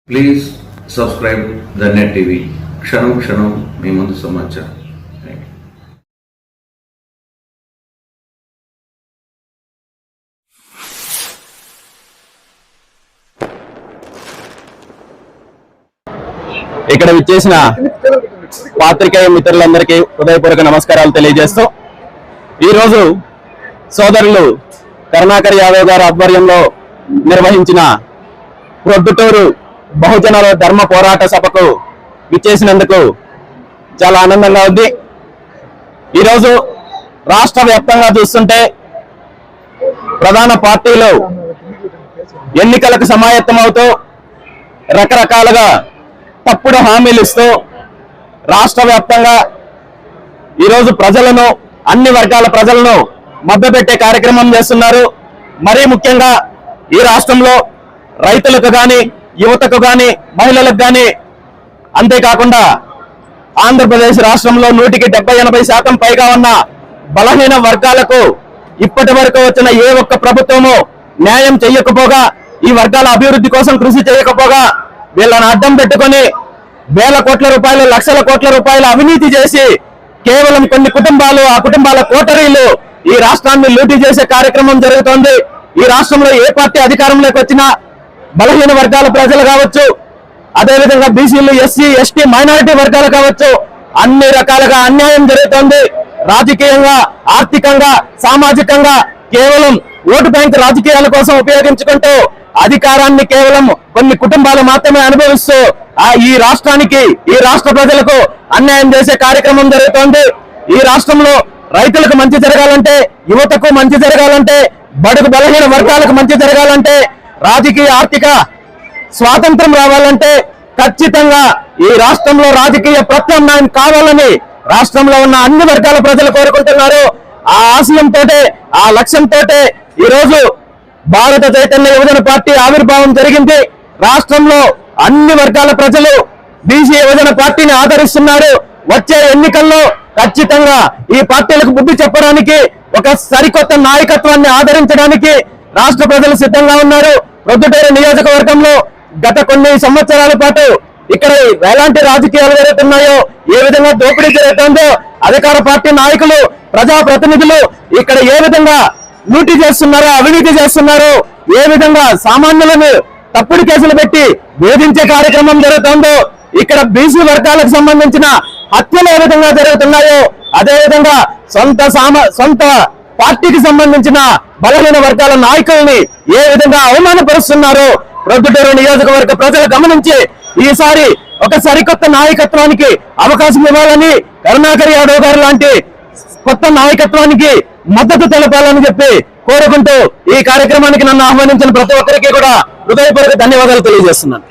Please subscribe the net TV. క్షణం క్షణం మీ ముందు సమాచారం. ఇక్కడ విచ్చేసిన పాత్రికేయ మిత్రులందరికీ హృదయపూర్వక నమస్కారాలు తెలియజేస్తూ ఈరోజు సోదరులు కరుణాకర్ యాదవ్ గారి ఆధ్వర్యంలో నిర్వహించిన ప్రొద్దుటూరు బహుజనుల ధర్మ పోరాట సభకు విచ్చేసినందుకు చాలా ఆనందంగా ఉంది. ఈరోజు రాష్ట్ర వ్యాప్తంగా చూస్తుంటే ప్రధాన పార్టీలు ఎన్నికలకు సమాయత్తమవుతూ రకరకాలుగా తప్పుడు హామీలు ఇస్తూ రాష్ట్ర వ్యాప్తంగా ఈరోజు ప్రజలను, అన్ని వర్గాల ప్రజలను మభ్యపెట్టే కార్యక్రమం చేస్తున్నారు. మరీ ముఖ్యంగా ఈ రాష్ట్రంలో రైతులకు కానీ, యువతకు కానీ, మహిళలకు కానీ, అంతేకాకుండా ఆంధ్రప్రదేశ్ రాష్ట్రంలో 100-80% పైగా ఉన్న బలహీన వర్గాలకు ఇప్పటి వరకు వచ్చిన ఏ ఒక్క ప్రభుత్వము న్యాయం చేయకపోగా, ఈ వర్గాల అభివృద్ధి కోసం కృషి చేయకపోగా వీళ్ళని అడ్డం పెట్టుకొని వేల కోట్ల రూపాయలు, లక్షల కోట్ల రూపాయలు అవినీతి చేసి కేవలం కొన్ని కుటుంబాలు, ఆ కుటుంబాల కోటరీలు ఈ రాష్ట్రాన్ని లూటీ చేసే కార్యక్రమం జరుగుతోంది. ఈ రాష్ట్రంలో ఏ పార్టీ అధికారంలోకి వచ్చినా బలహీన వర్గాల ప్రజలు కావచ్చు, అదేవిధంగా బీసీలు, ఎస్సీ, ఎస్టీ, మైనారిటీ వర్గాలు కావచ్చు, అన్ని రకాలుగా అన్యాయం జరుగుతోంది. రాజకీయంగా, ఆర్థికంగా, సామాజికంగా కేవలం ఓటు బ్యాంక్ రాజకీయాల కోసం ఉపయోగించుకుంటూ అధికారాన్ని కేవలం కొన్ని కుటుంబాలు మాత్రమే అనుభవిస్తూ ఈ రాష్ట్రానికి, ఈ రాష్ట్ర ప్రజలకు అన్యాయం చేసే కార్యక్రమం జరుగుతోంది. ఈ రాష్ట్రంలో రైతులకు మంచి జరగాలంటే, యువతకు మంచి జరగాలంటే, బడుగు బలహీన వర్గాలకు మంచి జరగాలంటే, రాజకీయ ఆర్థిక స్వాతంత్రం రావాలంటే ఖచ్చితంగా ఈ రాష్ట్రంలో రాజకీయ ప్రత్యామ్నాయం కావాలని రాష్ట్రంలో ఉన్న అన్ని వర్గాల ప్రజలు కోరుకుంటున్నారు. ఆ ఆశయంతో, ఆ లక్ష్యంతో ఈరోజు భారత చైతన్య యువజన పార్టీ ఆవిర్భావం జరిగింది. రాష్ట్రంలో అన్ని వర్గాల ప్రజలు బీసీ యువజన పార్టీని ఆదరిస్తున్నారు. వచ్చే ఎన్నికల్లో ఖచ్చితంగా ఈ పార్టీలకు బుద్ధి చెప్పడానికి, ఒక సరికొత్త నాయకత్వాన్ని ఆదరించడానికి రాష్ట్ర ప్రజలు సిద్ధంగా ఉన్నారు. ప్రొద్దుటూరు నియోజకవర్గంలో గత కొన్ని సంవత్సరాల పాటు ఇక్కడ ఎలాంటి రాజకీయాలు జరుగుతున్నాయో, ఏ విధంగా దోపిడీ జరుగుతుందో, అధికార పార్టీ నాయకులు, ప్రజాప్రతినిధులు ఇక్కడ ఏ విధంగా లూటీ చేస్తున్నారో, అవినీతి చేస్తున్నారో, ఏ విధంగా సామాన్యులను తప్పుడు కేసులు పెట్టి వేధించే కార్యక్రమం జరుగుతుందో, ఇక్కడ బీసీ వర్గాలకు సంబంధించిన హత్యలు ఏ విధంగా జరుగుతున్నాయో, అదేవిధంగా సొంత పార్టీకి సంబంధించిన బలహీన వర్గాల నాయకుల్ని ఏ విధంగా అవమానపరుస్తున్నారో ప్రొద్దుటూరు నియోజకవర్గ ప్రజలు గమనించి ఈసారి ఒక సరికొత్త నాయకత్వానికి అవకాశం ఇవ్వాలని, కరుణాకర్ యాదవ్ గారు లాంటి కొత్త నాయకత్వానికి మద్దతు తెలపాలని చెప్పి కోరుకుంటూ ఈ కార్యక్రమానికి నన్ను ఆహ్వానించిన ప్రతి ఒక్కరికి కూడా హృదయపూర్వక ధన్యవాదాలు తెలియజేస్తున్నాను.